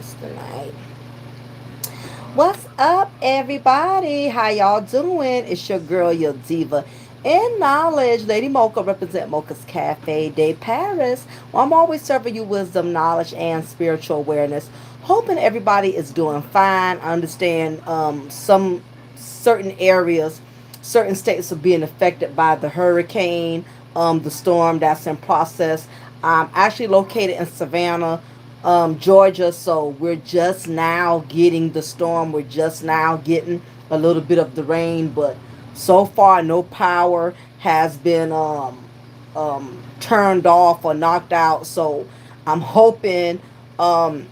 podcast tonight. What's up, everybody? How y'all doing? It's your girl, your diva in knowledge, Lady Mocha, represent Mocha's Cafe de Paris. Well, I'm always serving you wisdom, knowledge, and spiritual awareness. Hoping everybody is doing fine. I understand some certain areas, certain states are being affected by the hurricane, the storm that's in process. I'm actually located in Savannah, Georgia, so we're just now getting the storm. We're just now getting a little bit of the rain, but so far no power has been turned off or knocked out. So I'm hoping um,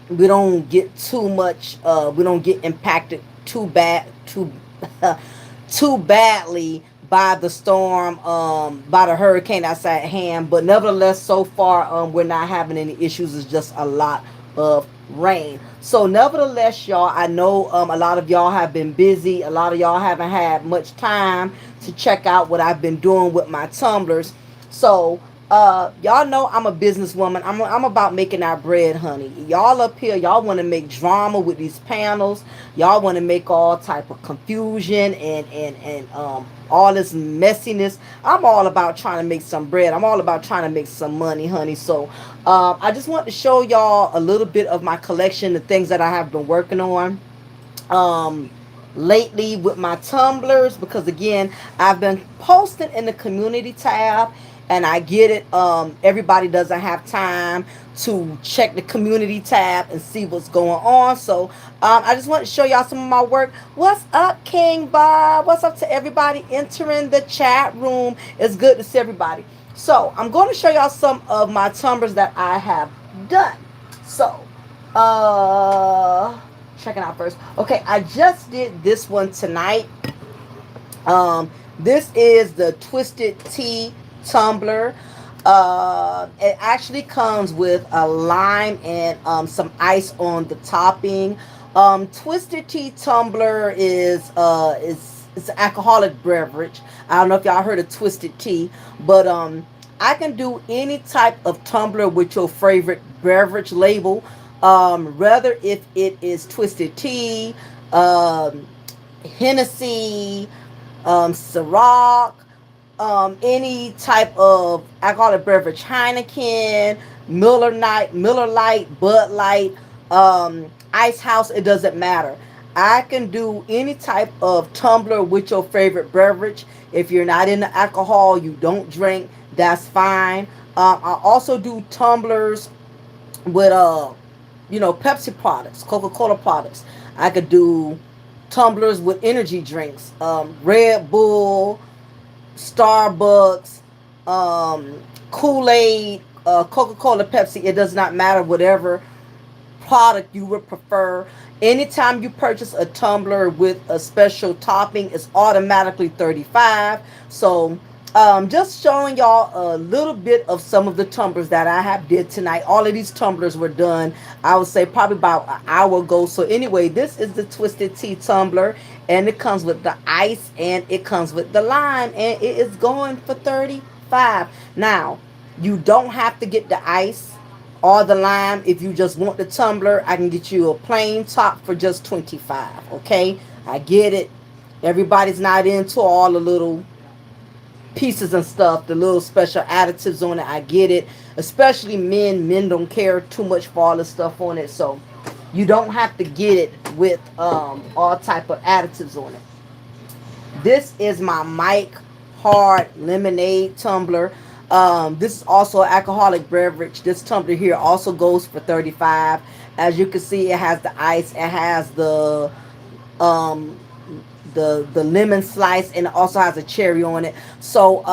we don't get too much. We don't get impacted too too badly by the storm, by the hurricane that's at hand. But nevertheless, so far, we're not having any issues. It's just a lot of rain. So nevertheless, y'all, I know a lot of y'all have been busy. A lot of y'all haven't had much time to check out what I've been doing with my tumblers. So y'all know I'm a businesswoman. I'm about making our bread, honey. Y'all up here, y'all want to make drama with these panels. Y'all want to make all type of confusion and all this messiness. I'm all about trying to make some bread. I'm all about trying to make some money, honey. So I just want to show y'all a little bit of my collection, the things that I have been working on um lately with my tumblers, because again, I've been posting in the community tab, and I get it, everybody doesn't have time to check the community tab and see what's going on. So I just want to show y'all some of my work. What's up, King Bob? What's up to everybody entering the chat room? It's good to see everybody. So I'm going to show y'all some of my tumblers that I have done. So uh checking out first. Okay, I just did this one tonight. This is the Twisted Tea Tumbler. It actually comes with a lime and some ice on the topping. Twisted Tea Tumbler is it's an alcoholic beverage. I don't know if y'all heard of Twisted Tea, but I can do any type of tumbler with your favorite beverage label. Rather if it is Twisted Tea, um, Hennessy, Ciroc, any type of alcoholic beverage, Heineken, Miller Lite, Bud Light, Ice House. It doesn't matter. I can do any type of tumbler with your favorite beverage. If you're not into alcohol, you don't drink, that's fine. I also do tumblers with Pepsi products, Coca-Cola products. I could do tumblers with energy drinks, Red Bull, Starbucks, Kool-Aid, Coca-Cola, Pepsi. It does not matter, whatever product you would prefer. Anytime you purchase a tumbler with a special topping, it's automatically 35. So just showing y'all a little bit of some of the tumblers that I have did tonight. All of these tumblers were done, I would say, probably about an hour ago. So anyway, this is the Twisted Tea Tumbler, and it comes with the ice and it comes with the lime, and it is going for 35. Now, you don't have to get the ice or the lime. If you just want the tumbler, I can get you a plain top for just 25. Okay, I get it. Everybody's not into all the little pieces and stuff, the little special additives on it. I get it. Especially men. Men don't care too much for all the stuff on it. So you don't have to get it with all type of additives on it. This is my Mike Hard Lemonade Tumbler. This is also an alcoholic beverage. This tumbler here also goes for 35. As you can see, it has the ice, it has um the lemon slice, and it also has a cherry on it. So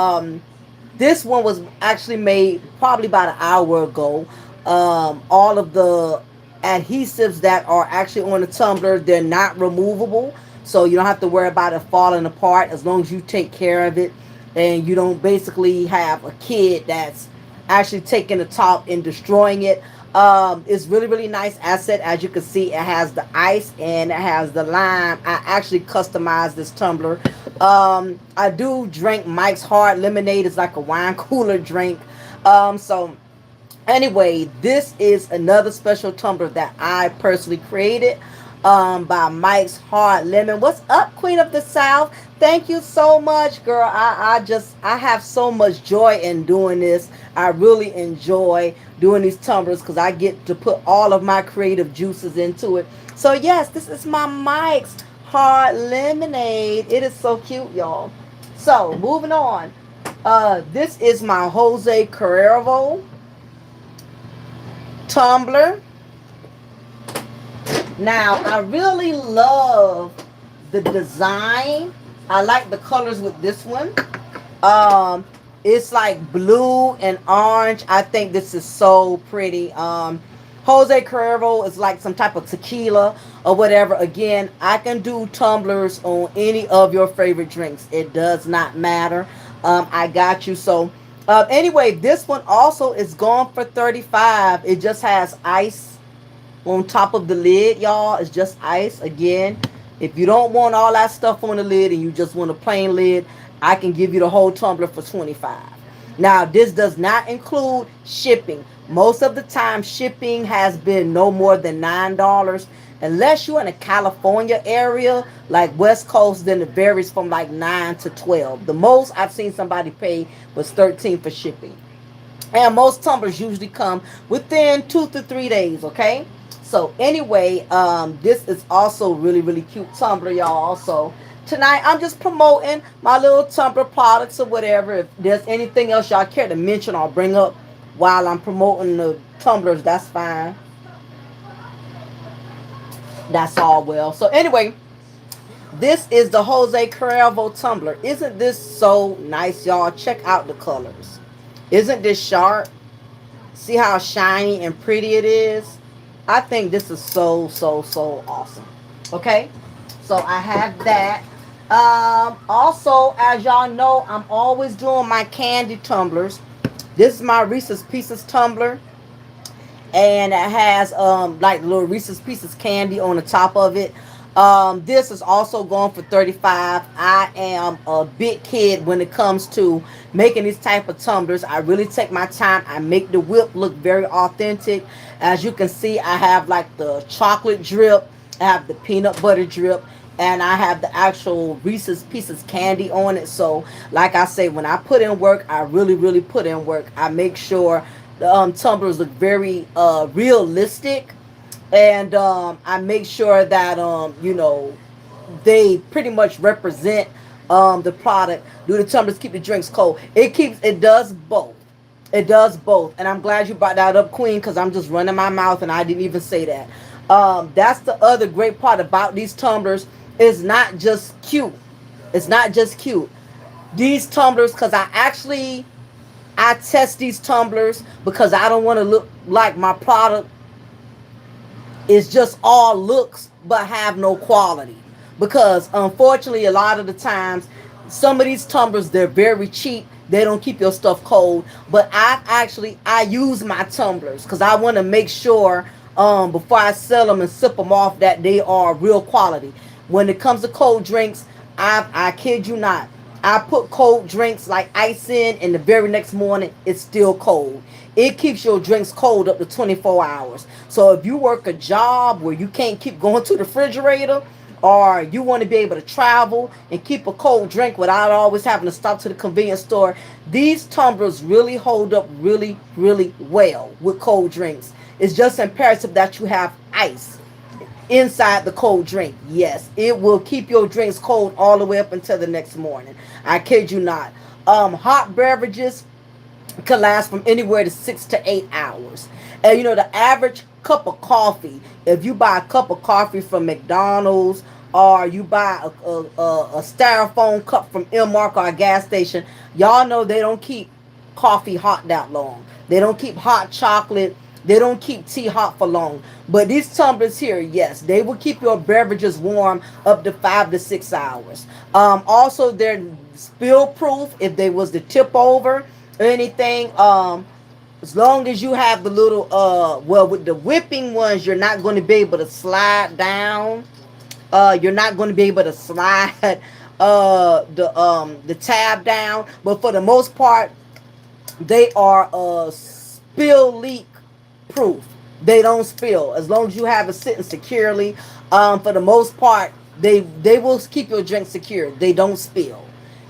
this one was actually made probably about an hour ago. All of the adhesives that are actually on the tumbler, they're not removable, so you don't have to worry about it falling apart as long as you take care of it, and you don't basically have a kid that's actually taking the top and destroying it. It's really, really nice asset. As you can see, it has the ice and it has the lime. I actually customized this tumbler. I do drink Mike's Hard Lemonade. It's like a wine cooler drink. So Anyway, this is another special tumbler that I personally created, by Mike's Hard Lemon. What's up, Queen of the South? Thank you so much, girl. I have so much joy in doing this. I really enjoy doing these tumblers because I get to put all of my creative juices into it. So yes, this is my Mike's Hard Lemonade. It is so cute, y'all. So moving on. This is my Jose Carrero tumbler. Now, I really love the design. I like the colors with this one. Um, it's like blue and orange. I think this is so pretty. Jose Cuervo is like some type of tequila or whatever. Again, I can do tumblers on any of your favorite drinks. It does not matter. I got you. So, anyway, this one also is going for 35. It just has ice on top of the lid, y'all. It's just ice. Again, if you don't want all that stuff on the lid and you just want a plain lid, I can give you the whole tumbler for 25. Now, this does not include shipping. Most of the time, shipping has been no more than $9. Unless you're in a California area, like West Coast, then it varies from like 9 to 12. The most I've seen somebody pay was 13 for shipping. And most tumblers usually come within 2 to 3 days, okay? So anyway, this is also really, really cute tumbler, y'all. So tonight I'm just promoting my little tumbler products or whatever. If there's anything else y'all care to mention or bring up while I'm promoting the tumblers, that's fine. That's all well. So anyway, this is the Jose Cravo tumbler. Isn't this so nice, y'all? Check out the colors. Isn't this sharp? See how shiny and pretty it is? I think this is so, so, so awesome. Okay? So I have that. Also, as y'all know, I'm always doing my candy tumblers. This is my Reese's Pieces tumbler. And it has like little Reese's Pieces candy on the top of it. This is also going for 35. I am a big kid when it comes to making these type of tumblers. I really take my time. I make the whip look very authentic. As you can see, I have like the chocolate drip, I have the peanut butter drip, and I have the actual Reese's Pieces candy on it. So like I say, when I put in work, I really, really put in work. I make sure the tumblers look very realistic, and I make sure that they pretty much represent the product. Do the tumblers keep the drinks cold? It does both. It does both. And I'm glad you brought that up, Queen, because I'm just running my mouth and I didn't even say that. That's the other great part about these tumblers. It's not just cute. It's not just cute. These tumblers, because I test these tumblers because I don't want to look like my product is just all looks but have no quality. Because unfortunately, a lot of the times, some of these tumblers, they're very cheap. They don't keep your stuff cold. But I use my tumblers because I want to make sure before I sell them and sip them off that they are real quality. When it comes to cold drinks, I kid you not, I put cold drinks like ice in, and the very next morning it's still cold. It keeps your drinks cold up to 24 hours. So if you work a job where you can't keep going to the refrigerator, or you want to be able to travel and keep a cold drink without always having to stop to the convenience store, these tumblers really hold up really, really well with cold drinks. It's just imperative that you have ice inside the cold drink. Yes, it will keep your drinks cold all the way up until the next morning. I kid you not. Hot beverages can last from anywhere to 6 to 8 hours. And the average cup of coffee, if you buy a cup of coffee from McDonald's, or you buy a styrofoam cup from Mark or a gas station, y'all know they don't keep coffee hot that long. They don't keep hot chocolate. They don't keep tea hot for long. But these tumblers here, yes, they will keep your beverages warm up to 5 to 6 hours. Also, they're spill proof if they was to tip over or anything. As long as you have the little, with the whipping ones, you're not going to be able to slide down. You're not going to be able to slide the tab down. But for the most part, they are spill leak proof. They don't spill as long as you have it sitting securely. For the most part, they will keep your drink secure. They don't spill.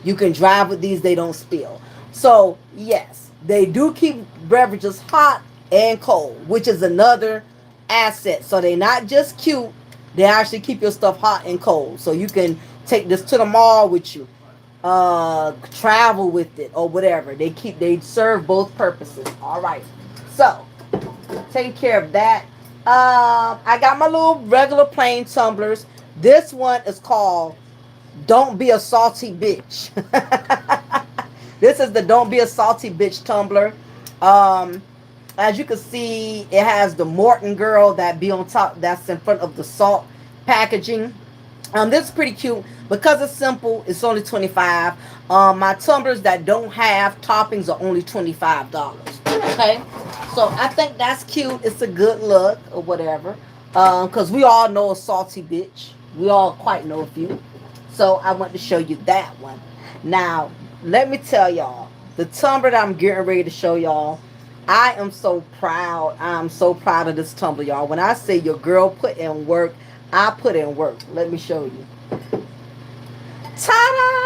You can drive with these. They don't spill. So yes, they do keep beverages hot and cold, which is another asset. So they not just cute. They actually keep your stuff hot and cold. So you can take this to the mall with you, travel with it or whatever. They serve both purposes. All right. So taking care of that. I got my little regular plain tumblers. This one is called Don't Be a Salty Bitch. This is the Don't Be a Salty Bitch tumbler. As you can see, it has the Morton girl that be on top, that's in front of the salt packaging. This is pretty cute because it's simple. It's only 25. My tumblers that don't have toppings are only $25. Okay, so I think that's cute. It's a good look or whatever. Because we all know a salty bitch. We all quite know a few. So I want to show you that one. Now, let me tell y'all, the tumbler that I'm getting ready to show y'all, I am so proud. I'm so proud of this tumbler, y'all. When I say your girl put in work, I put in work. Let me show you. Ta-da!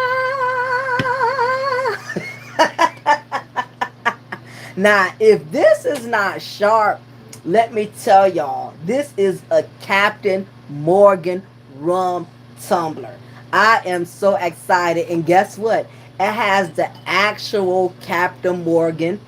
Now, if this is not sharp, let me tell y'all, this is a Captain Morgan rum tumbler. I am so excited. And guess what? It has the actual Captain Morgan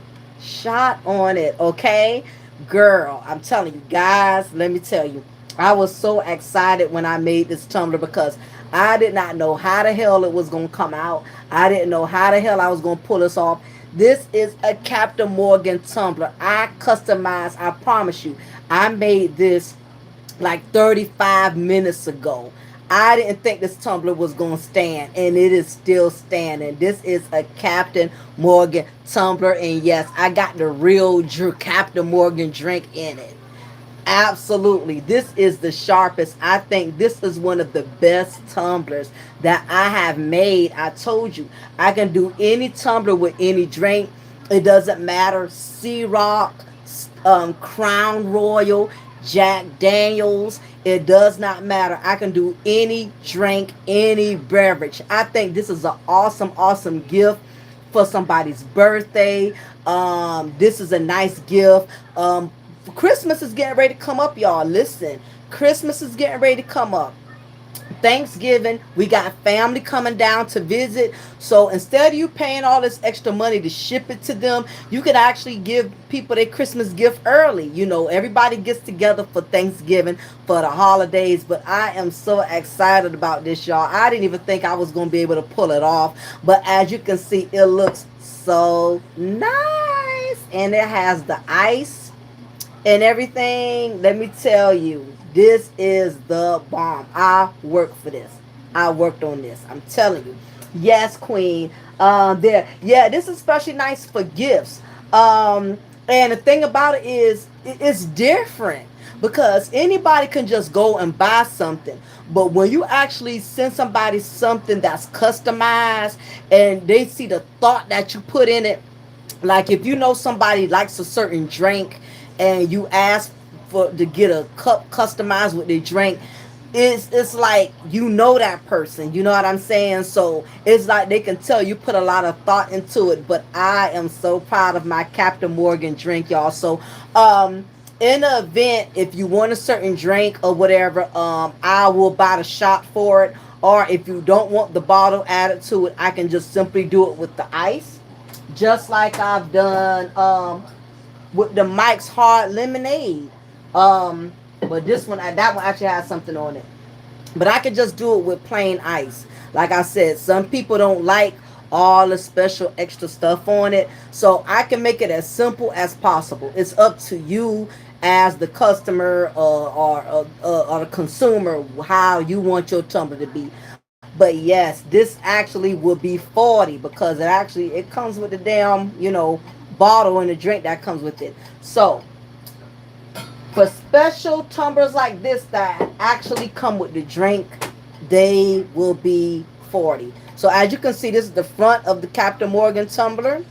shot on it, okay? Girl, I'm telling you guys, let me tell you, I was so excited when I made this tumbler because I did not know how the hell it was going to come out. I didn't know how the hell I was going to pull this off. This is a Captain Morgan tumbler. I customized, I promise you. I made this like 35 minutes ago. I didn't think this tumbler was going to stand, and it is still standing. This is a Captain Morgan tumbler, and yes, I got the real Captain Morgan drink in it. Absolutely. This is the sharpest. I think this is one of the best tumblers that I have made. I told you, I can do any tumbler with any drink. It doesn't matter. Ciroc, Crown Royal, Jack Daniels. It does not matter. I can do any drink, any beverage. I think this is an awesome, awesome gift for somebody's birthday. This is a nice gift. Christmas is getting ready to come up, y'all. Listen, Christmas is getting ready to come up. Thanksgiving, we got family coming down to visit. So instead of you paying all this extra money to ship it to them, you could actually give people their Christmas gift early. You know, everybody gets together for Thanksgiving, for the holidays. But I am so excited about this, y'all. I didn't even think I was going to be able to pull it off. But as you can see, it looks so nice. And it has the ice and everything. Let me tell you, this is the bomb. I worked for this. I worked on this. I'm telling you. Yes, Queen. Yeah, this is especially nice for gifts. And the thing about it is, it's different because anybody can just go and buy something. But when you actually send somebody something that's customized and they see the thought that you put in it, like if you know somebody likes a certain drink and you ask for to get a cup customized with their drink, it's like you know that person, you know what I'm saying? So it's like they can tell you put a lot of thought into it. But I am so proud of my Captain Morgan drink, y'all. So in the event, if you want a certain drink or whatever, I will buy the shot for it. Or if you don't want the bottle added to it, I can just simply do it with the ice, just like I've done with the Mike's Hard Lemonade. But this one, that one actually has something on it. But I could just do it with plain ice. Like I said, some people don't like all the special extra stuff on it. So I can make it as simple as possible. It's up to you as the customer or the consumer how you want your tumbler to be. But yes, this actually would be 40 because it comes with the damn, bottle and the drink that comes with it. So for special tumblers like this that actually come with the drink, they will be 40. So as you can see, this is the front of the Captain Morgan tumbler.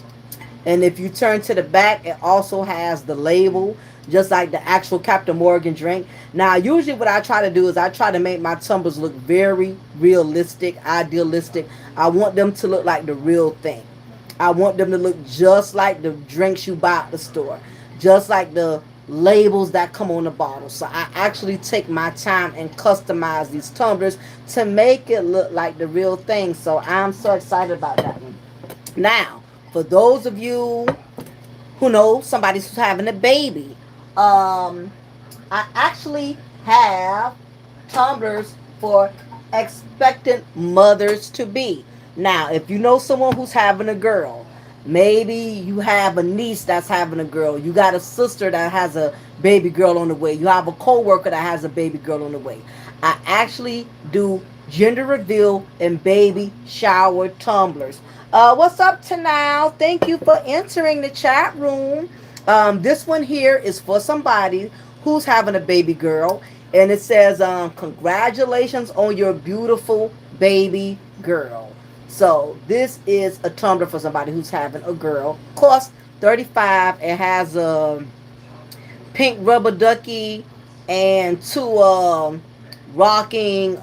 And if you turn to the back, it also has the label, just like the actual Captain Morgan drink. Now, usually what I try to do is I try to make my tumblers look very realistic, idealistic. I want them to look like the real thing. I want them to look just like the drinks you buy at the store, just like the labels that come on the bottle. So I actually take my time and customize these tumblers to make it look like the real thing. So I'm so excited about that one. Now, for those of you who know somebody's who's having a baby, um, I actually have tumblers for expectant mothers to be. Now, if you know someone who's having a girl, maybe you have a niece that's having a girl, you got a sister that has a baby girl on the way, you have a coworker that has a baby girl on the way. I actually do gender reveal and baby shower tumblers. What's up to now? Thank you for entering the chat room. This one here is for somebody who's having a baby girl, and it says, "Congratulations on your beautiful baby girl." So this is a tumbler for somebody who's having a girl. Cost 35. It has a pink rubber ducky and two rocking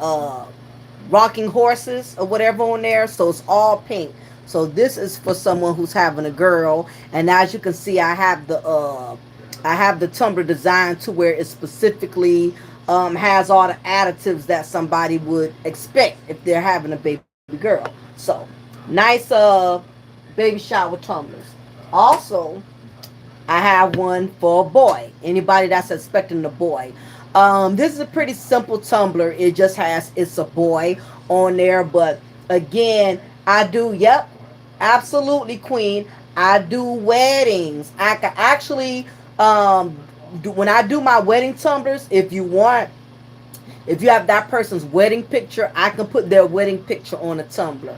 rocking horses or whatever on there. So it's all pink. So this is for someone who's having a girl. And as you can see, I have the tumbler designed to where it specifically has all the additives that somebody would expect if they're having a baby girl. So nice baby shower tumblers. Also, I have one for a boy. Anybody that's expecting a boy. This is a pretty simple tumbler. It just has it's a boy on there, but again, I do. Yep, absolutely, Queen. I do weddings. I can actually when I do my wedding tumblers. If you have that person's wedding picture, I can put their wedding picture on a tumbler.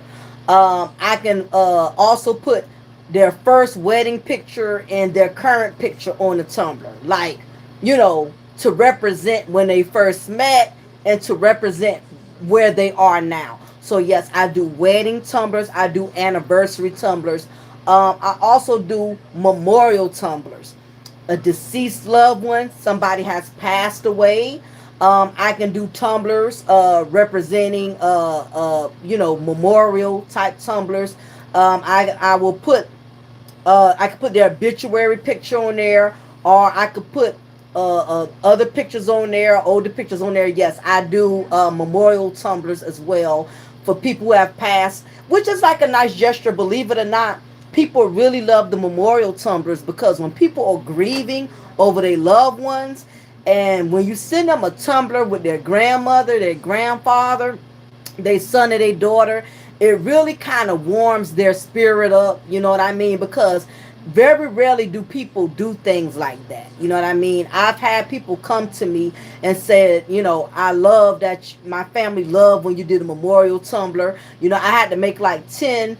I can also put their first wedding picture and their current picture on the tumbler. Like, to represent when they first met and to represent where they are now. So, yes, I do wedding tumblers. I do anniversary tumblers. I also do memorial tumblers. A deceased loved one, somebody has passed away. I can do tumblers representing, memorial type tumblers. I will put, I could put their obituary picture on there, or I could put other pictures on there, older pictures on there. Yes, I do memorial tumblers as well for people who have passed, which is like a nice gesture, believe it or not. People really love the memorial tumblers because when people are grieving over their loved ones, and when you send them a tumbler with their grandmother, their grandfather, their son or their daughter, it really kind of warms their spirit up. You know what I mean? Because very rarely do people do things like that. You know what I mean? I've had people come to me and said, I love that my family loved when you did a memorial tumbler. I had to make like 10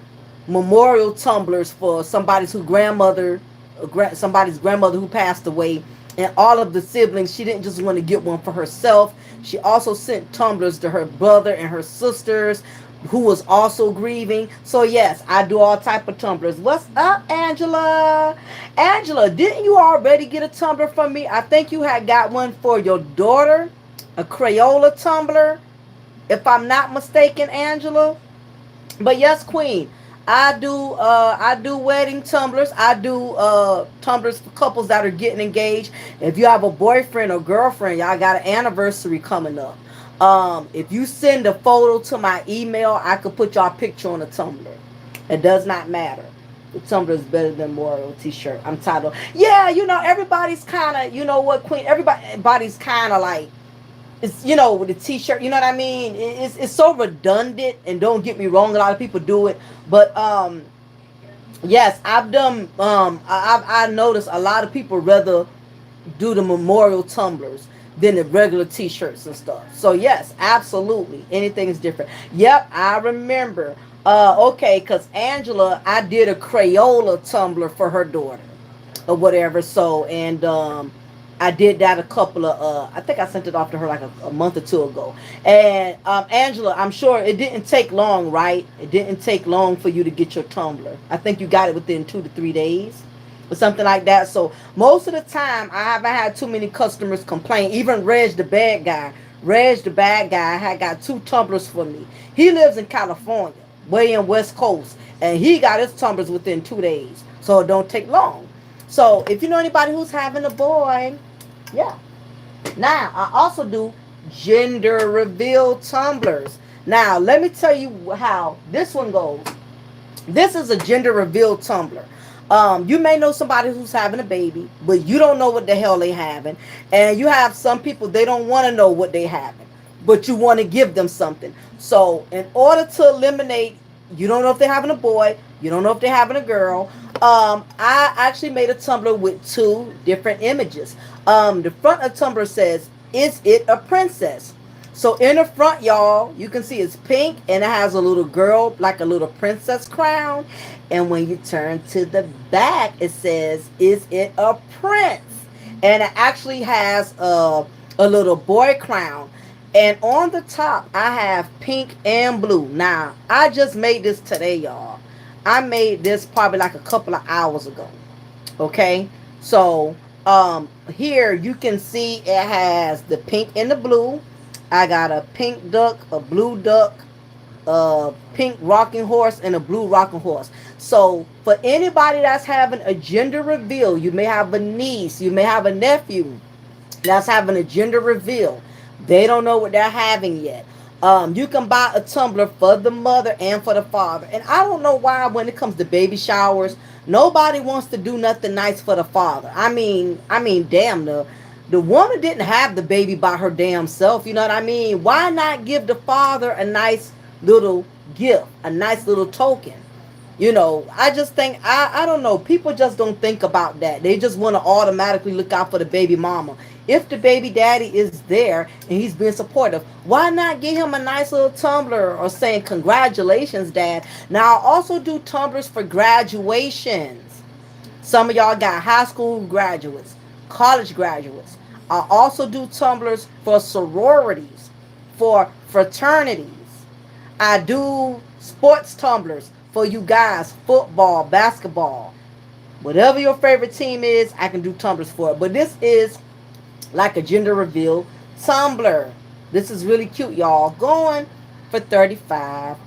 memorial tumblers for somebody's grandmother who passed away, and all of the siblings. She didn't just want to get one for herself. She also sent tumblers to her brother and her sisters who was also grieving. So yes, I do all type of tumblers. What's up, Angela? Angela, didn't you already get a tumbler from me? I think you had got one for your daughter, a Crayola tumbler, if I'm not mistaken, Angela. But yes, Queen, I do wedding tumblers. I do tumblers for couples that are getting engaged. If you have a boyfriend or girlfriend, y'all got an anniversary coming up. If you send a photo to my email, I could put y'all picture on a tumbler. It does not matter. The tumbler is better than Memorial t-shirt. I'm tired. Yeah, everybody's kind of, what, Queen? Everybody's kind of like, it's, with the t-shirt, you know what I mean? It's so redundant, and don't get me wrong, a lot of people do it, but yes, I've done I noticed a lot of people rather do the memorial tumblers than the regular t-shirts and stuff. So yes, absolutely, anything is different. Yep, I remember. Okay, because Angela, I did a Crayola tumbler for her daughter or whatever. So, and I did that a couple of I think I sent it off to her like a month or two ago. And Angela, I'm sure it didn't take long, right? It didn't take long for you to get your tumbler. I think you got it within 2 to 3 days or something like that. So most of the time I haven't had too many customers complain. Even Reg the bad guy had got 2 tumblers for me. He lives in California, way in West Coast, and he got his tumblers within 2 days. So it don't take long. So if you know anybody who's having a boy, yeah. Now, I also do gender reveal tumblers. Now, let me tell you how this one goes. This is a gender reveal tumbler. You may know somebody who's having a baby, but you don't know what the hell they having. And you have some people, they don't want to know what they having, but you want to give them something. So, in order to eliminate, you don't know if they're having a boy, you don't know if they're having a girl. I actually made a tumbler with 2 different images. The front of Tumblr says, "Is it a princess?" So in the front, y'all, you can see it's pink and it has a little girl, like a little princess crown. And when you turn to the back, it says, "Is it a prince?" And it actually has a little boy crown. And on the top, I have pink and blue. Now, I just made this today, y'all. I made this probably like a couple of hours ago. Okay? So, here you can see it has the pink and the blue. I got a pink duck, a blue duck, a pink rocking horse, and a blue rocking horse. So, for anybody that's having a gender reveal, you may have a niece, you may have a nephew that's having a gender reveal. They don't know what they're having yet. You can buy a tumbler for the mother and for the father. And I don't know why when it comes to baby showers, nobody wants to do nothing nice for the father. Damn, the woman didn't have the baby by her damn self. You know what I mean? Why not give the father a nice little gift, a nice little token? You know, I just think, I don't know. People just don't think about that. They just want to automatically look out for the baby mama. If the baby daddy is there and he's being supportive, why not give him a nice little tumbler or saying, "Congratulations, Dad"? Now, I also do tumblers for graduations. Some of y'all got high school graduates, college graduates. I also do tumblers for sororities, for fraternities. I do sports tumblers for you guys, football, basketball. Whatever your favorite team is, I can do tumblers for it. But this is like a gender reveal tumbler. This is really cute, y'all. Going for $35.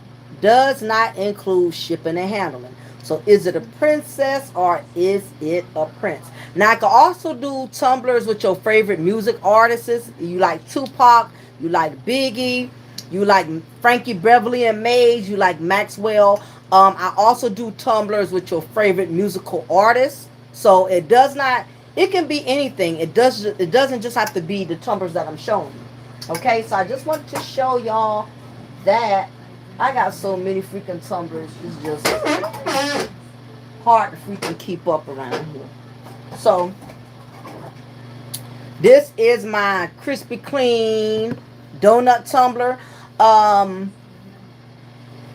Does not include shipping and handling. So is it a princess or is it a prince? Now I can also do tumblers with your favorite music artists. You like Tupac, you like Biggie, you like Frankie Beverly and Mays, you like Maxwell. I also do tumblers with your favorite musical artists. So it does not, it can be anything. It doesn't just have to be the tumblers that I'm showing you. Okay, so I just wanted to show y'all that I got so many freaking tumblers. It's just hard to freaking keep up around here. So this is my Krispy Kreme donut tumbler.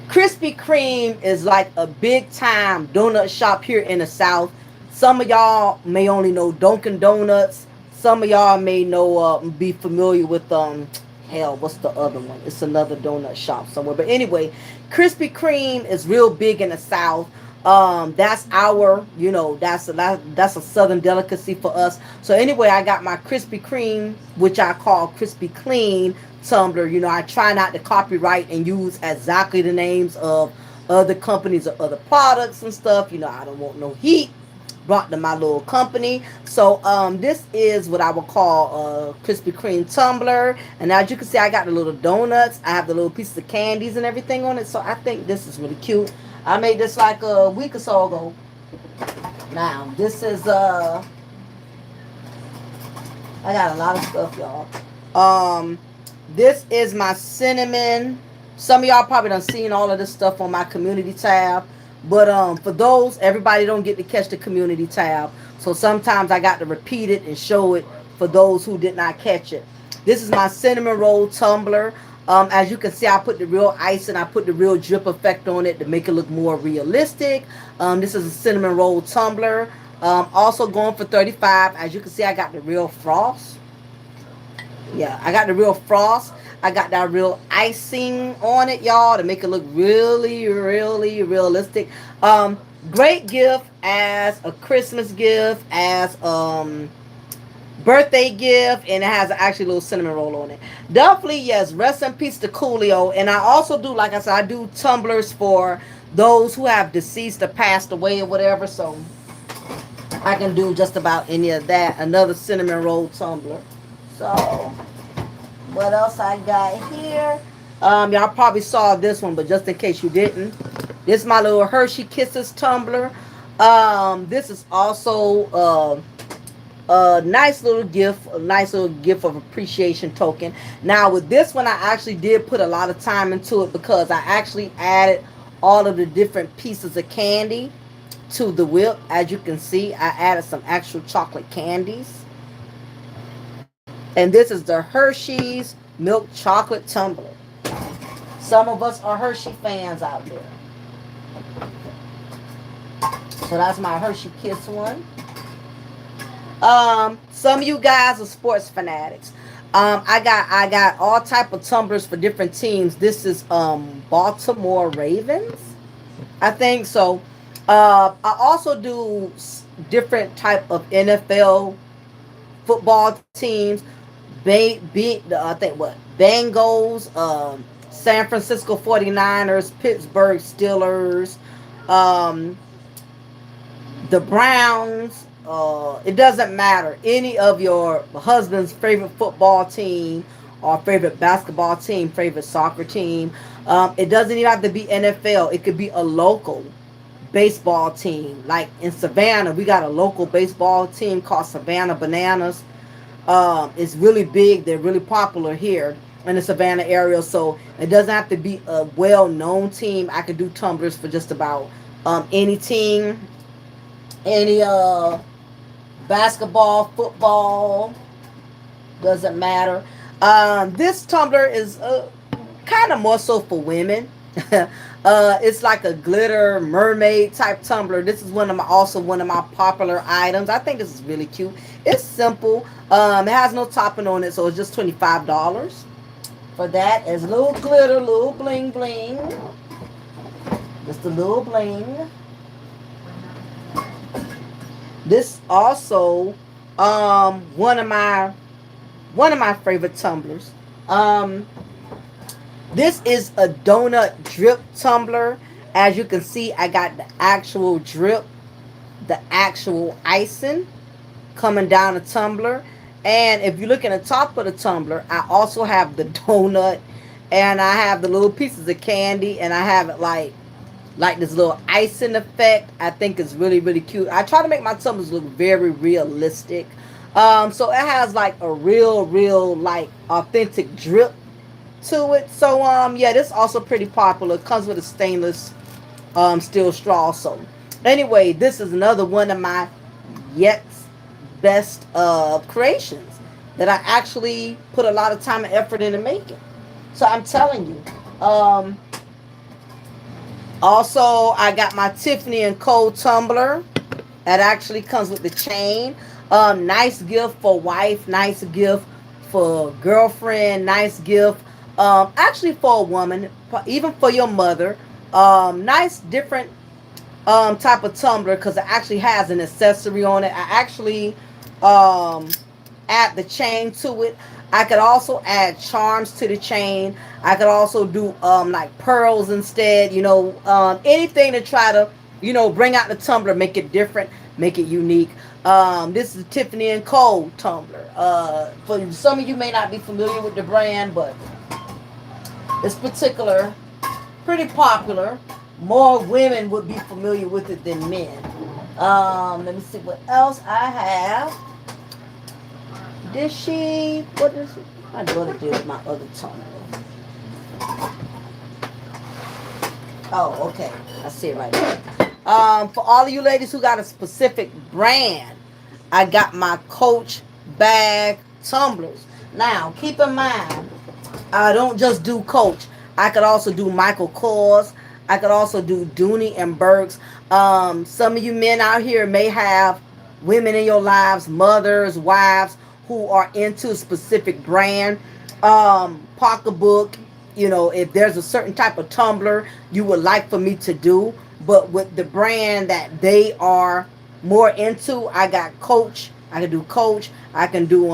Krispy Kreme is like a big time donut shop here in the South. Some of y'all may only know Dunkin' Donuts. Some of y'all may know, be familiar with, what's the other one? It's another donut shop somewhere. But anyway, Krispy Kreme is real big in the South. That's our, that's a Southern delicacy for us. So anyway, I got my Krispy Kreme, which I call Krispy Clean tumbler. I try not to copyright and use exactly the names of other companies or other products and stuff. I don't want no heat brought to my little company. So this is what I would call a Krispy Kreme tumbler. And as you can see, I got the little donuts. I have the little pieces of candies and everything on it. So I think this is really cute. I made this like a week or so ago. Now, this is, I got a lot of stuff, y'all. This is my cinnamon. Some of y'all probably done seen all of this stuff on my community tab. But for those, everybody don't get to catch the community tab. So sometimes I got to repeat it and show it for those who did not catch it. This is my cinnamon roll tumbler. As you can see, I put the real ice and I put the real drip effect on it to make it look more realistic. This is a cinnamon roll tumbler. Also going for 35. As you can see, I got the real frost. Yeah, I got the real frost. I got that real icing on it, y'all, to make it look really, really realistic. Um, Great gift as a Christmas gift, as birthday gift, and it has actually a little cinnamon roll on it. Definitely, yes. Rest in peace to Coolio. And I also do, like I said, I do tumblers for those who have deceased or passed away or whatever. So I can do just about any of that. Another cinnamon roll tumbler. So what else I got here? Y'all probably saw this one, but just in case you didn't, this is my little Hershey Kisses tumbler. This is also a nice little gift, a nice little gift of appreciation token. Now with this one, I actually did put a lot of time into it because I actually added all of the different pieces of candy to the whip. As you can see, I added some actual chocolate candies. And this is the Hershey's Milk Chocolate Tumbler. Some of us are Hershey fans out there. So that's my Hershey Kiss one. Some of you guys are sports fanatics. I got all type of tumblers for different teams. This is Baltimore Ravens, I think so. I also do different type of NFL football teams. I think what Bengals, San Francisco 49ers, Pittsburgh Steelers, um, the Browns. It doesn't matter. Any of your husband's favorite football team or favorite basketball team, favorite soccer team. It doesn't even have to be NFL. It could be a local baseball team. Like in Savannah, we got a local baseball team called Savannah Bananas. It's really big. They're really popular here in the Savannah area. So it doesn't have to be a well-known team. I could do tumblers for just about any team, any basketball, football, doesn't matter. This tumbler is kind of more so for women. It's like a glitter mermaid type tumbler. This is also one of my popular items. I think this is really cute. It's simple. It has no topping on it, so it's just $25 for that. It's a little glitter, little bling bling, just a little bling. This also one of my favorite tumblers. This is a donut drip tumbler. As you can see, I got the actual drip, the actual icing coming down the tumbler. And if you look at the top of the tumbler, I also have the donut, and I have the little pieces of candy, and I have it like this little icing effect. I think it's really, really cute. I try to make my tumblers look very realistic. So it has like a real like authentic drip to it. So yeah, this is also pretty popular. It comes with a stainless steel straw also. Anyway, this is another one of my yet best creations that I actually put a lot of time and effort into making. So I'm telling you. Also, I got my Tiffany and Co. tumbler. That actually comes with the chain. Nice gift for wife. Nice gift for girlfriend. Nice gift. Actually for a woman. Even for your mother. Nice different type of tumbler because it actually has an accessory on it. I actually add the chain to it. I could also add charms to the chain. I could also do like pearls instead. Anything to try to bring out the tumbler, make it different, make it unique. This is Tiffany and Co. tumbler. For some of you may not be familiar with the brand, but it's pretty popular. More women would be familiar with it than men. Let me see what else I have. What is it? My daughter did with my other tumbler. Oh, okay. I see it right there. For all of you ladies who got a specific brand, I got my Coach Bag Tumblers. Now, keep in mind, I don't just do Coach. I could also do Michael Kors. I could also do Dooney and Burks. Some of you men out here may have women in your lives, mothers, wives who are into a specific brand, pocketbook. You know, if there's a certain type of tumbler you would like for me to do, but with the brand that they are more into, I got Coach. I can do Coach. I can do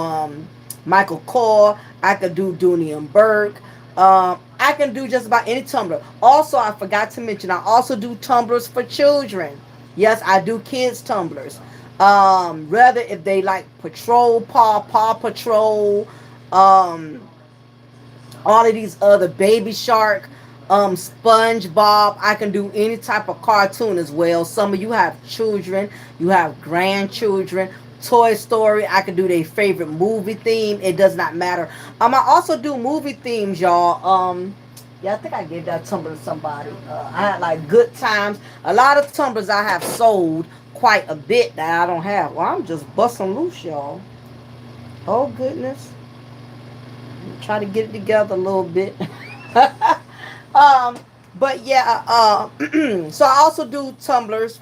Michael Kors. I can do Dooney and Burke. I can do just about any tumbler. Also, I forgot to mention, I also do tumblers for children. Yes, I do kids tumblers. Rather if they like Patrol, Paw Patrol, um, all of these other Baby Shark, SpongeBob. I can do any type of cartoon as well. Some of you have children, you have grandchildren. Toy Story, I can do their favorite movie theme. It does not matter. I also do movie themes, y'all. Yeah, I think I gave that tumbler to somebody. I had like Good Times. A lot of tumblers I have sold quite a bit that I don't have. Well, I'm just busting loose, y'all. Oh goodness. Try to get it together a little bit. um, but yeah, so I also do tumblers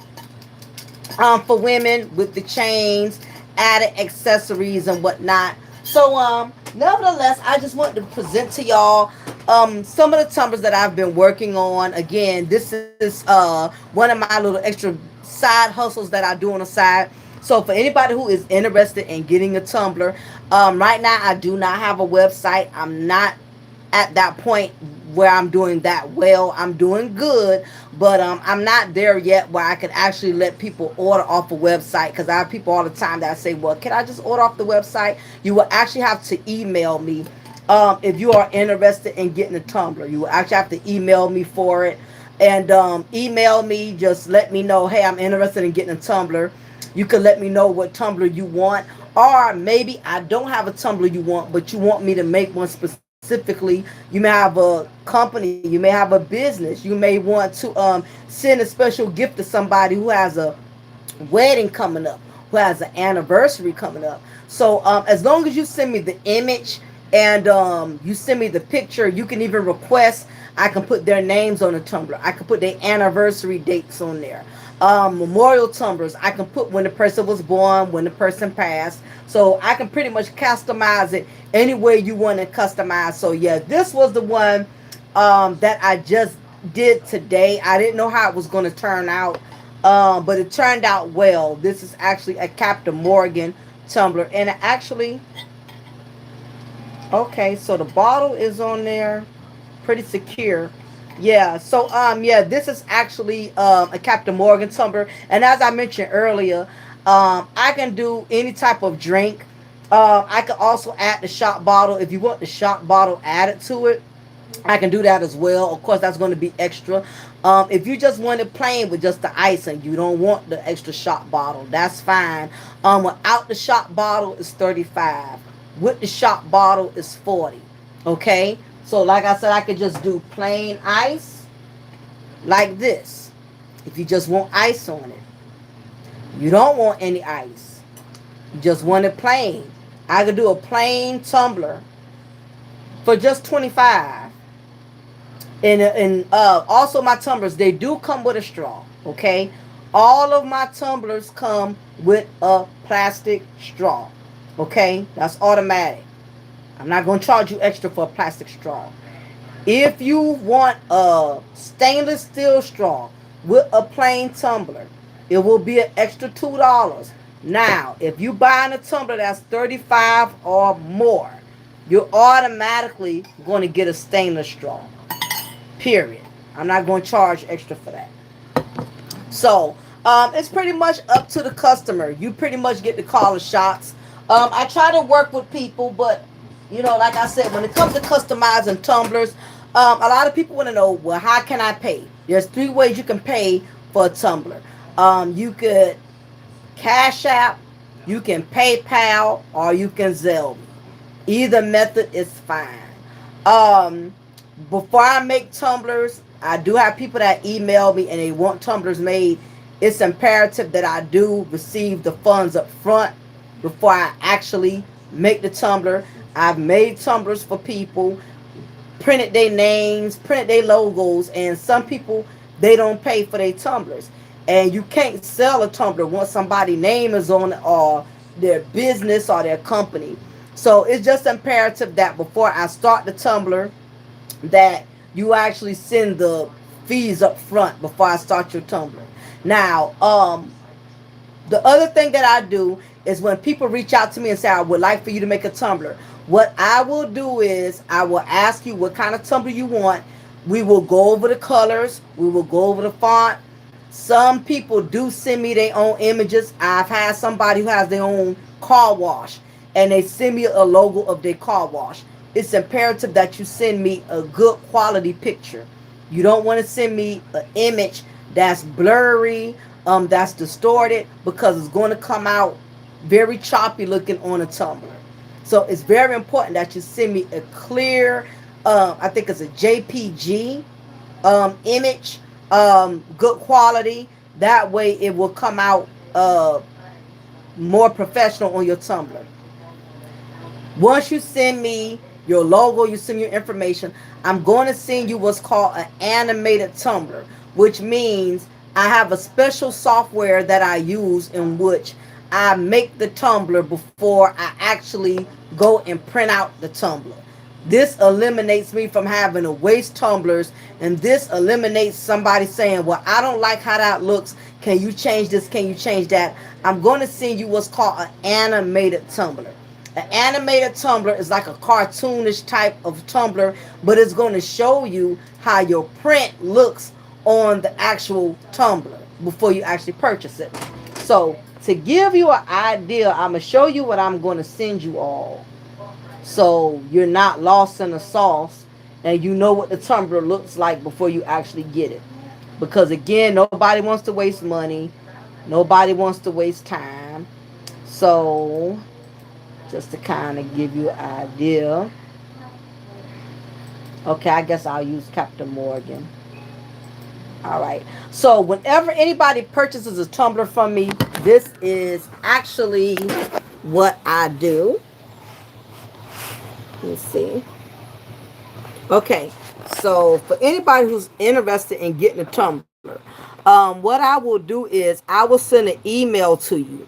for women with the chains, added accessories and whatnot. So nevertheless, I just wanted to present to y'all some of the tumblers that I've been working on. Again, this is one of my little extra side hustles that I do on the side. So for anybody who is interested in getting a tumbler, right now I do not have a website. I'm not at that point where I'm doing that well. I'm doing good, but I'm not there yet where I can actually let people order off a website, because I have people all the time that say, well, can I just order off the website? You will actually have to email me if you are interested in getting a tumbler. You will actually have to email me for it, and email me, just let me know, hey, I'm interested in getting a tumbler. You can let me know what tumbler you want, or maybe I don't have a tumbler you want, but you want me to make one specifically. You may have a company, you may have a business, you may want to send a special gift to somebody who has a wedding coming up, who has an anniversary coming up. So as long as you send me the image and you send me the picture, you can even request. I can put their names on the tumbler. I can put their anniversary dates on there. Memorial tumblers, I can put when the person was born, when the person passed. So I can pretty much customize it any way you want to customize. So yeah, this was the one that I just did today. I didn't know how it was going to turn out, but it turned out well. This is actually a Captain Morgan tumbler, and it actually, okay, so the bottle is on there, pretty secure. Yeah, so yeah, this is actually a Captain Morgan tumbler, and as I mentioned earlier, I can do any type of drink. I can also add the shot bottle if you want the shot bottle added to it. I can do that as well. Of course, that's going to be extra. If you just want it plain with just the ice and you don't want the extra shot bottle, that's fine. Without the shot bottle, it's 35. With the shot bottle, it's 40. Okay. So like I said, I could just do plain ice like this. If you just want ice on it. You don't want any ice. You just want it plain. I could do a plain tumbler for just 25. And also my tumblers, they do come with a straw. Okay. All of my tumblers come with a plastic straw. Okay. That's automatic. I'm not going to charge you extra for a plastic straw. If you want a stainless steel straw with a plain tumbler, it will be an extra $2. Now, if you buying a tumbler that's 35 or more, you're automatically going to get a stainless straw. Period. I'm not going to charge extra for that. So, it's pretty much up to the customer. You pretty much get to call the shots. I try to work with people, but you know, like I said, when it comes to customizing tumblers, a lot of people want to know, well, how can I pay? There's 3 ways you can pay for a tumbler. You could Cash App, you can PayPal, or you can Zelle me. Either method is fine. Before I make tumblers, I do have people that email me and they want tumblers made. It's imperative that I do receive the funds up front before I actually make the tumbler. I've made tumblers for people, printed their names, printed their logos, and some people, they don't pay for their tumblers. And you can't sell a tumbler once somebody's name is on it, or their business or their company. So it's just imperative that before I start the tumbler, that you actually send the fees up front before I start your tumbler. Now, the other thing that I do is when people reach out to me and say, I would like for you to make a tumbler, what I will do is I will ask you what kind of tumbler you want. We will go over the colors. We will go over the font. Some people do send me their own images. I've had somebody who has their own car wash, and they send me a logo of their car wash. It's imperative that you send me a good quality picture. You don't want to send me an image that's blurry, that's distorted, because it's going to come out very choppy looking on a Tumblr. So it's very important that you send me a clear, I think it's a JPG image, good quality. That way it will come out more professional on your Tumblr. Once you send me your logo, you send me your information, I'm going to send you what's called an animated Tumblr, which means I have a special software that I use in which I make the Tumblr before I actually go and print out the Tumblr. This eliminates me from having to waste tumblers, and this eliminates somebody saying, well, I don't like how that looks. Can you change this? Can you change that? I'm going to send you what's called an animated Tumblr. An animated Tumblr is like a cartoonish type of Tumblr, but it's going to show you how your print looks on the actual Tumblr before you actually purchase it. So to give you an idea, I'm going to show you what I'm going to send you all, so you're not lost in the sauce and you know what the Tumblr looks like before you actually get it. Because again, nobody wants to waste money. Nobody wants to waste time. So just to kind of give you an idea. Okay, I guess I'll use Captain Morgan. All right. So whenever anybody purchases a Tumblr from me, this is actually what I do. Let's see. Okay, so for anybody who's interested in getting a Tumblr, what I will do is I will send an email to you.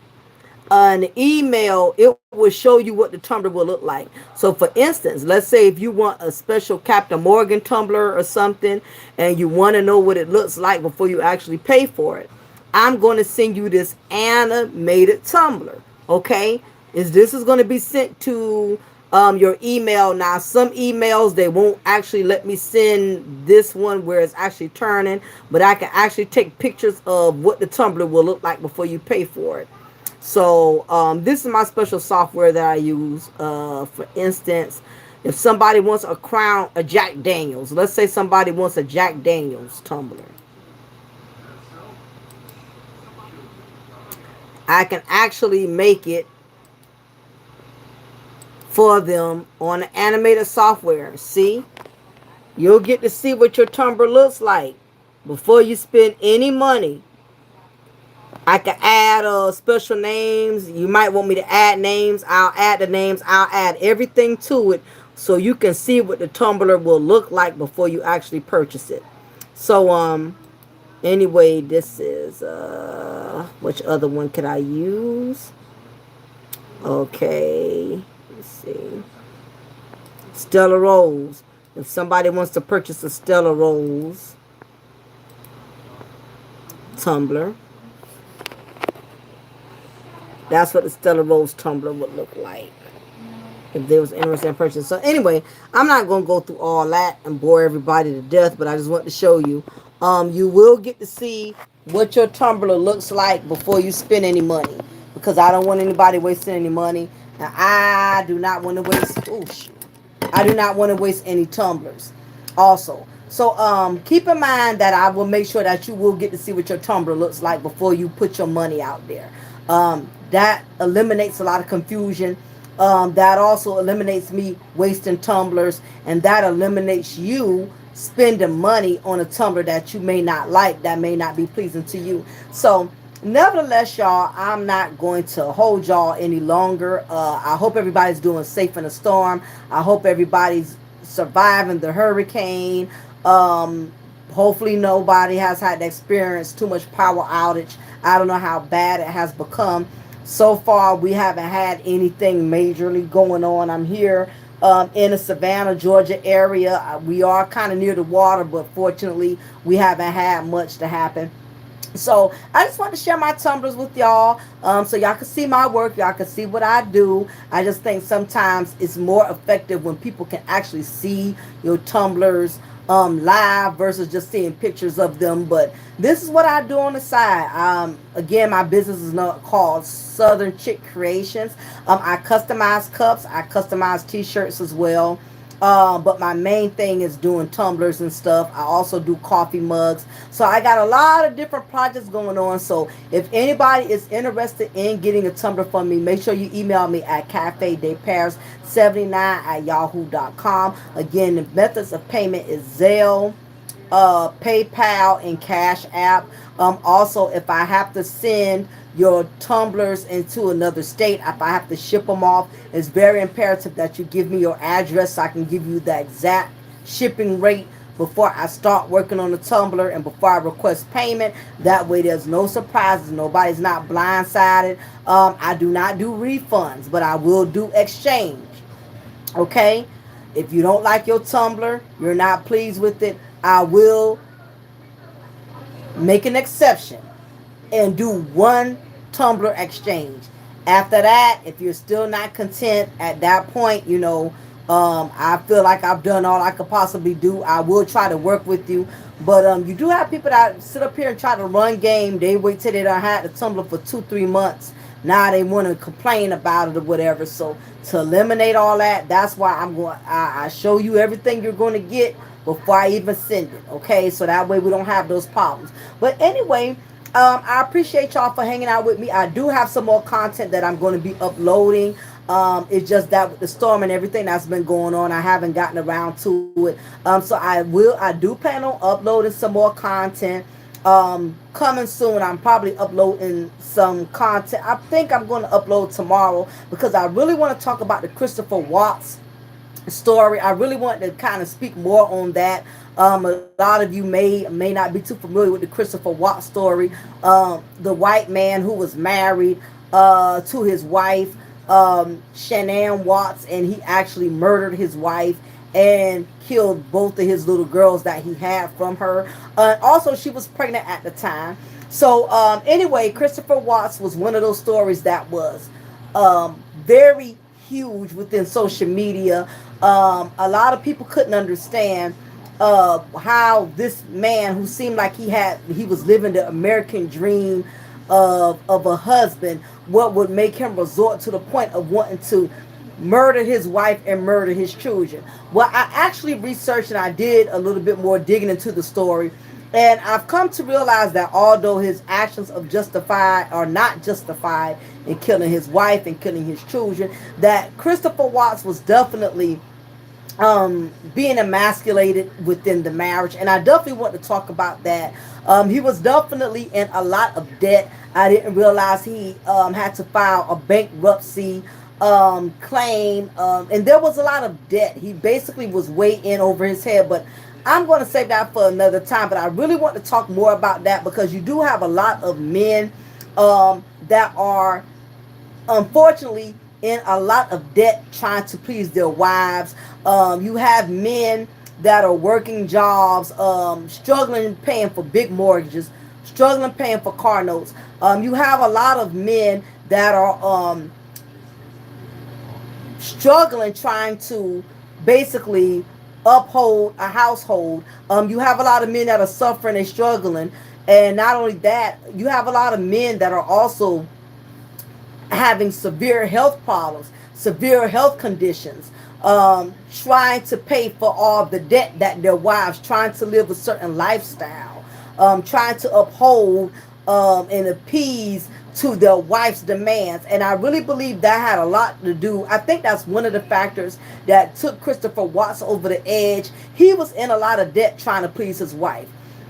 An email, it will show you what the Tumblr will look like. So for instance, let's say if you want a special Captain Morgan Tumblr or something, and you want to know what it looks like before you actually pay for it, I'm going to send you this animated Tumblr. Okay, this is going to be sent to your email. Now, some emails, they won't actually let me send this one where it's actually turning, but I can actually take pictures of what the Tumblr will look like before you pay for it. So this is my special software that I use. For instance, if somebody wants a crown, a Jack Daniels, let's say somebody wants a Jack Daniels Tumblr, I can actually make it for them on the animated software. See, you'll get to see what your Tumblr looks like before you spend any money. I can add special names. You might want me to add names. I'll add the names. I'll add everything to it so you can see what the Tumblr will look like before you actually purchase it. So anyway, this is which other one could I use? Okay, let's see. Stella Rose. If somebody wants to purchase a Stella Rose Tumblr, that's what the Stella Rose Tumblr would look like if there was interested in purchasing. So anyway, I'm not going to go through all that and bore everybody to death, but I just want to show you. You will get to see what your Tumblr looks like before you spend any money, because I don't want anybody wasting any money, and I do not want to waste. Oh shoot! I do not want to waste any Tumblrs. Also, so keep in mind that I will make sure that you will get to see what your Tumblr looks like before you put your money out there. That eliminates a lot of confusion. That also eliminates me wasting tumblers, and that eliminates you spending money on a Tumblr that you may not like, that may not be pleasing to you. So nevertheless, y'all, I'm not going to hold y'all any longer. I hope everybody's doing safe in the storm. I hope everybody's surviving the hurricane. Hopefully nobody has had to experience too much power outage. I don't know how bad it has become. So far, we haven't had anything majorly going on. I'm here in the Savannah, Georgia area. We are kind of near the water, but fortunately, we haven't had much to happen. So I just want to share my tumblers with y'all, so y'all can see my work, y'all can see what I do. I just think sometimes it's more effective when people can actually see your tumblers live versus just seeing pictures of them. But this is what I do on the side. Again, my business is not called Southern Chick Creations. I customize cups, I customize t-shirts as well. But my main thing is doing tumblers and stuff. I also do coffee mugs. So I got a lot of different projects going on. So if anybody is interested in getting a tumbler from me, make sure you email me at cafedeparis79 at yahoo.com. Again, the methods of payment is Zelle, PayPal, and Cash App. Also, if I have to send your tumblers into another state, if I have to ship them off, it's very imperative that you give me your address so I can give you the exact shipping rate before I start working on the tumbler and before I request payment. That way there's no surprises, nobody's not blindsided. I do not do refunds, but I will do exchange. Okay, if you don't like your tumbler, you're not pleased with it, I will make an exception and do one tumbler exchange. After that, if you're still not content at that point, I feel like I've done all I could possibly do. I will try to work with you. But you do have people that sit up here and try to run game. They wait till they done had the tumbler for 2-3 months. Now they want to complain about it or whatever. So to eliminate all that, that's why I show you everything you're going to get before I even send it. Okay, so that way we don't have those problems. But anyway, I appreciate y'all for hanging out with me. I do have some more content that I'm going to be uploading. It's just that with the storm and everything that's been going on, I haven't gotten around to it. So I do plan on uploading some more content. Coming soon, I'm probably uploading some content. I think I'm going to upload tomorrow because I really want to talk about the Christopher Watts story. I really want to kind of speak more on that. A lot of you may not be too familiar with the Christopher Watts story. The white man who was married to his wife, Shanann Watts, and he actually murdered his wife and killed both of his little girls that he had from her. Also, she was pregnant at the time. So anyway, Christopher Watts was one of those stories that was very huge within social media. A lot of people couldn't understand how this man who seemed like he was living the American dream of a husband, what would make him resort to the point of wanting to murder his wife and murder his children. Well, I actually researched and I did a little bit more digging into the story, and I've come to realize that although his actions are not justified in killing his wife and killing his children, that Christopher Watts was definitely being emasculated within the marriage, and I definitely want to talk about that. He was definitely in a lot of debt. I didn't realize he had to file a bankruptcy claim, and there was a lot of debt. He basically was way in over his head, but I'm going to save that for another time. But I really want to talk more about that because you do have a lot of men that are unfortunately in a lot of debt trying to please their wives. You have men that are working jobs, struggling paying for big mortgages, struggling paying for car notes. You have a lot of men that are struggling trying to basically uphold a household. You have a lot of men that are suffering and struggling. And not only that, you have a lot of men that are also having severe health problems, severe health conditions, trying to pay for all the debt that their wives, trying to live a certain lifestyle, trying to uphold and appease to their wife's demands. And I really believe that had a lot to do. I think that's one of the factors that took Christopher Watts over the edge. He was in a lot of debt trying to please his wife.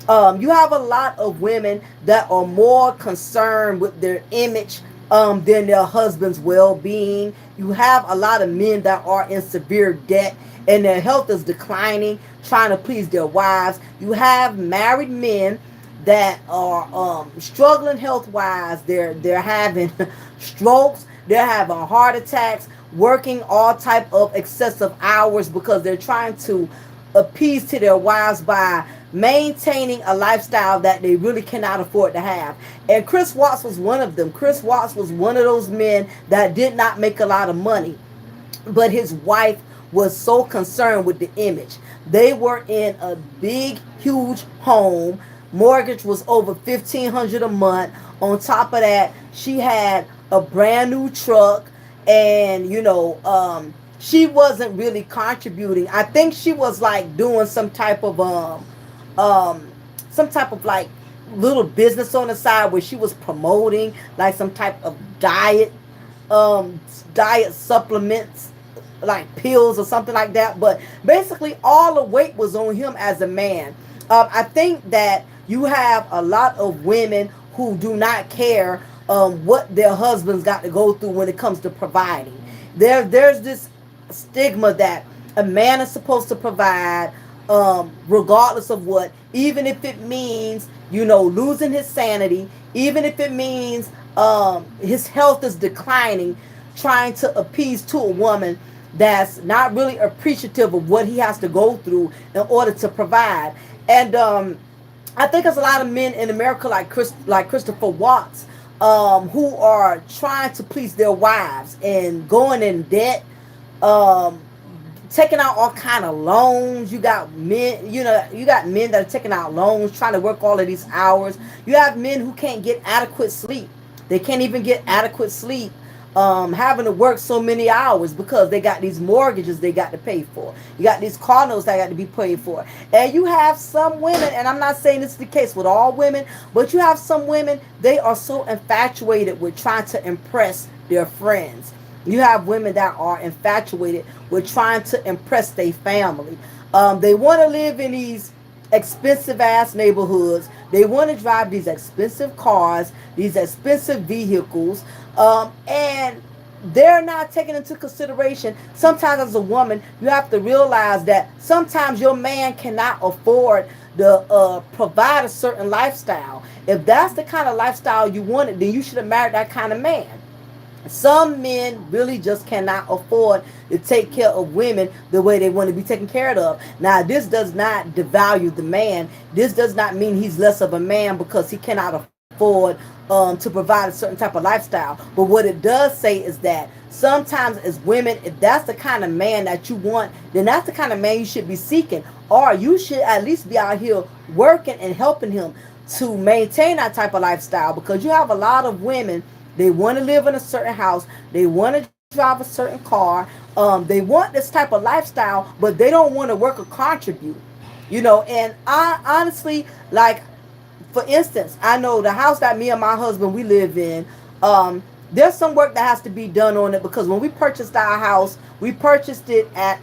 You have a lot of women that are more concerned with their image than their husband's well-being. You have a lot of men that are in severe debt and their health is declining, trying to please their wives. You have married men that are struggling health wise. They're having strokes, they're having heart attacks, working all type of excessive hours because they're trying to appease to their wives by maintaining a lifestyle that they really cannot afford to have. And Chris Watts was one of them. Chris Watts was one of those men that did not make a lot of money, but his wife was so concerned with the image. They were in a big, huge home. Mortgage was over $1,500 a month. On top of that, she had a brand new truck, and she wasn't really contributing. I think she was like doing some type of like little business on the side where she was promoting like some type of diet supplements, like pills or something like that. But basically all the weight was on him as a man. I think that you have a lot of women who do not care what their husbands got to go through when it comes to providing. There's this stigma that a man is supposed to provide, regardless of what, even if it means losing his sanity, even if it means his health is declining, trying to appease to a woman that's not really appreciative of what he has to go through in order to provide. And I think there's a lot of men in America like Christopher Watts, who are trying to please their wives and going in debt, taking out all kind of loans. You got men, you got men that are taking out loans, trying to work all of these hours. You have men who can't get adequate sleep. They can't even get adequate sleep, having to work so many hours because they got these mortgages they got to pay for. You got these car notes that got to be paid for. And you have some women, and I'm not saying this is the case with all women, but you have some women, they are so infatuated with trying to impress their friends. You have women that are infatuated with trying to impress their family. They want to live in these expensive ass neighborhoods. They want to drive these expensive cars, these expensive vehicles, and they're not taking into consideration. Sometimes as a woman, you have to realize that sometimes your man cannot afford to provide a certain lifestyle. If that's the kind of lifestyle you wanted, then you should have married that kind of man. Some men really just cannot afford to take care of women the way they want to be taken care of. Now, this does not devalue the man. This does not mean he's less of a man because he cannot afford to provide a certain type of lifestyle. But what it does say is that sometimes as women, if that's the kind of man that you want, then that's the kind of man you should be seeking. Or you should at least be out here working and helping him to maintain that type of lifestyle, because you have a lot of women. They want to live in a certain house. They want to drive a certain car. They want this type of lifestyle, but they don't want to work or contribute. And I honestly, like, for instance, I know the house that me and my husband, we live in, there's some work that has to be done on it, because when we purchased our house, we purchased it at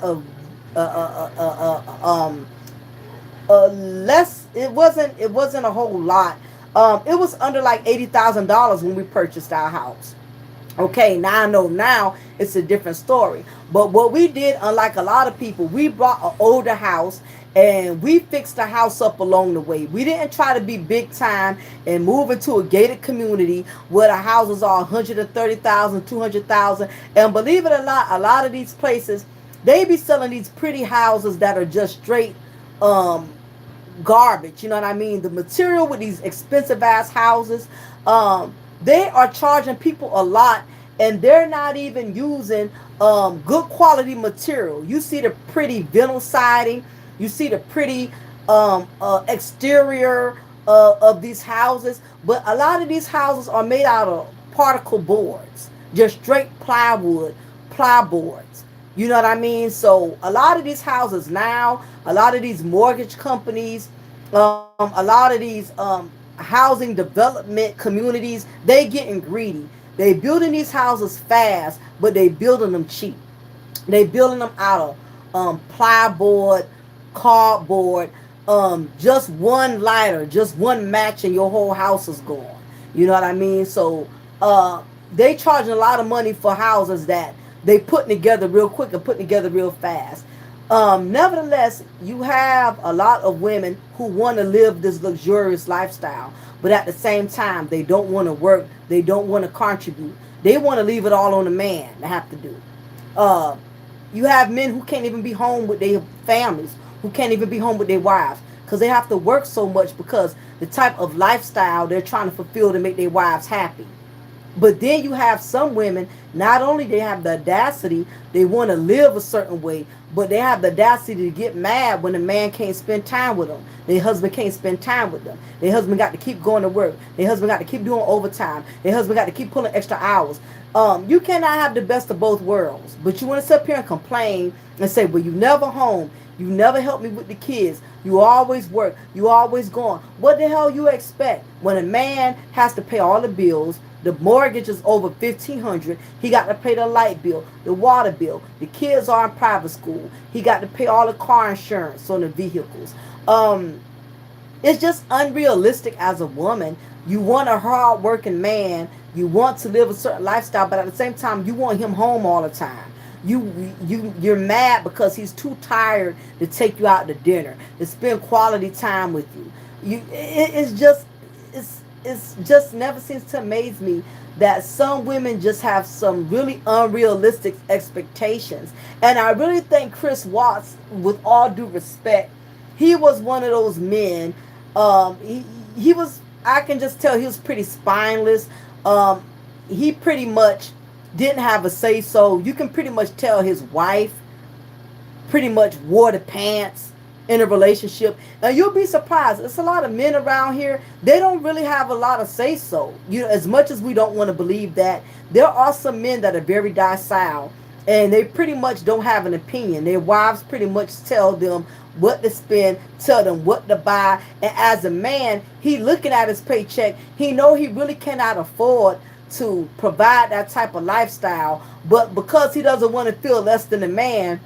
less, it wasn't a whole lot. It was under like $80,000 when we purchased our house. Okay, now I know now it's a different story. But what we did, unlike a lot of people, we bought an older house and we fixed the house up along the way. We didn't try to be big time and move into a gated community where the houses are 130,000, 200,000. And believe it or not, a lot of these places, they be selling these pretty houses that are just straight garbage. You know what I mean? The material with these expensive ass houses, they are charging people a lot, and they're not even using good quality material. You see the pretty vinyl siding, you see the pretty exterior of these houses, but a lot of these houses are made out of particle boards, just straight plywood, plyboards. You know what I mean? So a lot of these houses now, a lot of these mortgage companies, a lot of these housing development communities, they getting greedy. They building these houses fast, but they building them cheap. They building them out of plyboard, cardboard, just one lighter, just one match, and your whole house is gone. You know what I mean? So they charging a lot of money for houses that they putting together real quick and putting together real fast. Nevertheless, you have a lot of women who want to live this luxurious lifestyle, but at the same time, they don't want to work. They don't want to contribute. They want to leave it all on the man to have to do. Uh, you have men who can't even be home with their families, who can't even be home with their wives, because they have to work so much because the type of lifestyle they're trying to fulfill to make their wives happy. But then you have some women, not only they have the audacity, they want to live a certain way, but they have the audacity to get mad when a man can't spend time with them. Their husband can't spend time with them. Their husband got to keep going to work. Their husband got to keep doing overtime. Their husband got to keep pulling extra hours. You cannot have the best of both worlds. But you want to sit up here and complain and say, well, you never home. You never help me with the kids. You always work. You always gone. What the hell you expect when a man has to pay all the bills? The mortgage is over $1,500. He got to pay the light bill, the water bill. The kids are in private school. He got to pay all the car insurance on the vehicles. It's just unrealistic as a woman. You want a hard-working man. You want to live a certain lifestyle, but at the same time, you want him home all the time. You're mad because he's too tired to take you out to dinner, to spend quality time with you. It's just never seems to amaze me that some women just have some really unrealistic expectations. And I really think Chris Watts, with all due respect, he was one of those men. He was, I can just tell he was pretty spineless. He pretty much didn't have a say so. You can pretty much tell his wife pretty much wore the pants in a relationship. And you'll be surprised. There's a lot of men around here. They don't really have a lot of say so. You know, as much as we don't want to believe that, there are some men that are very docile and they pretty much don't have an opinion. Their wives pretty much tell them what to spend, tell them what to buy. And as a man, he looking at his paycheck, he know he really cannot afford to provide that type of lifestyle, but because he doesn't want to feel less than a man,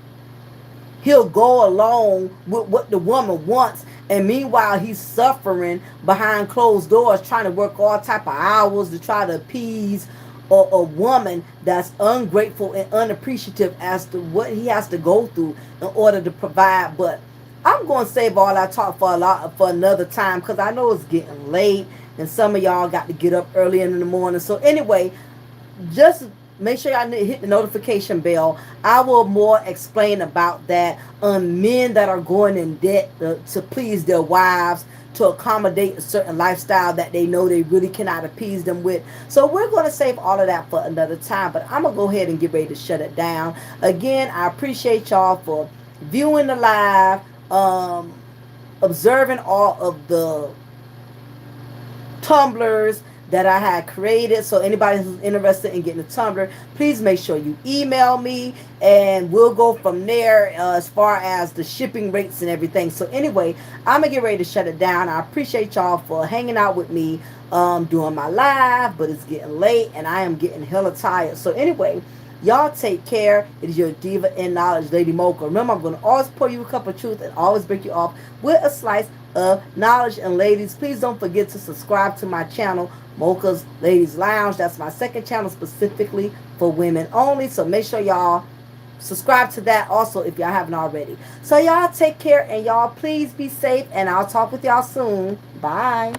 he'll go along with what the woman wants, and meanwhile he's suffering behind closed doors trying to work all type of hours to try to appease a woman that's ungrateful and unappreciative as to what he has to go through in order to provide. But I'm going to save all that talk for another time, because I know it's getting late and some of y'all got to get up early in the morning. So anyway, just make sure y'all hit the notification bell. I will more explain about that on men that are going in debt to please their wives, to accommodate a certain lifestyle that they know they really cannot appease them with. So we're going to save all of that for another time, but I'm going to go ahead and get ready to shut it down. Again, I appreciate y'all for viewing the live, observing all of the Tumblrs that I had created. So anybody who's interested in getting a Tumblr, please make sure you email me and we'll go from there as far as the shipping rates and everything. So anyway, I'm gonna get ready to shut it down. I appreciate y'all for hanging out with me doing my live, but it's getting late and I am getting hella tired. So anyway, y'all take care. It is your diva in knowledge, Lady Mocha. Remember, I'm going to always pour you a cup of truth and always break you off with a slice of knowledge. And ladies, please don't forget to subscribe to my channel, Mocha's Ladies Lounge. That's my second channel specifically for women only. So make sure y'all subscribe to that also if y'all haven't already. So y'all take care and y'all please be safe, and I'll talk with y'all soon. Bye.